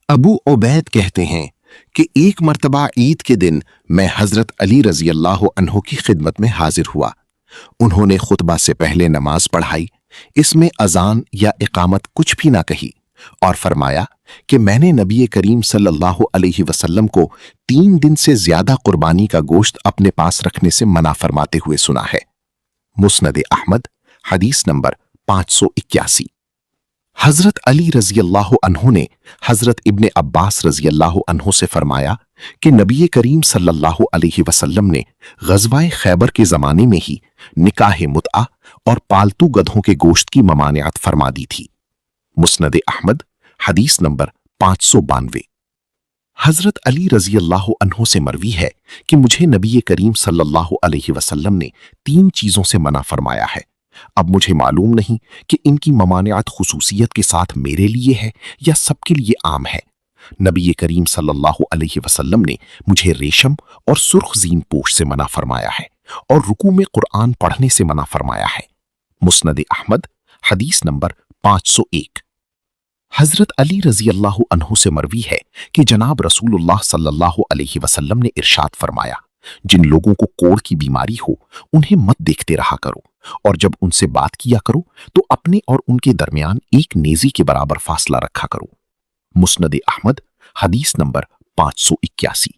अबू उबैद कहते हैं कि एक मर्तबा ईद के दिन मैं हजरत अली रजी अल्लाह अन्हो की खिदमत में हाजिर हुआ। उन्होंने खुतबा से पहले नमाज पढ़ाई, इसमें अजान या इकामत कुछ भी ना कही और फरमाया कि मैंने नबी करीम सल्लल्लाहु अलैहि वसल्लम को 3 दिन से ज्यादा कुर्बानी का गोश्त अपने पास रखने से मना फरमाते हुए सुना है। मुस्नद अहमद, हदीस नंबर 581। हजरत अली रजी अल्लाह अन्हु ने हजरत इब्ने अब्बास रजी अल्लाह अन्हु से फरमाया कि नबी करीम सल्लल्लाहु अलैहि वसल्लम ने गज़वाए खैबर के जमाने में ही निकाह मुतआ और पालतू गधों के गोश्त की ममानियत फरमा दी थी। मुस्नद अहमद, हदीस नंबर 592। हजरत अली रजी अल्लाह अन्हु से मरवी है कि मुझे नबी करीम सल्लल्लाहु अलैहि वसल्लम ने 3 चीजों से मना फरमाया है। अब मुझे मालूम नहीं कि इनकी ममानियत खुसूसियत के साथ मेरे लिए है या सबके लिए आम है। नबी करीम सल्लल्लाहु अलैहि वसल्लम ने मुझे रेशम और सुर्ख जीन पोश से मना फरमाया है और रुकू में कुरान पढ़ने से मना फरमाया है। मुस्नद अहमद, हदीस नंबर 501। हजरत अली रजी अल्लाह अन्हु से मरवी है कि जनाब रसूलुल्लाह सल्लल्लाहु अलैहि वसल्लम ने इरशाद फरमाया, जिन लोगों को कोढ़ की बीमारी हो उन्हें मत देखते रहा करो और जब उनसे बात किया करो तो अपने और उनके दरमियान एक नेजी के बराबर फासला रखा करो। मुस्नद अहमद, हदीस नंबर 581।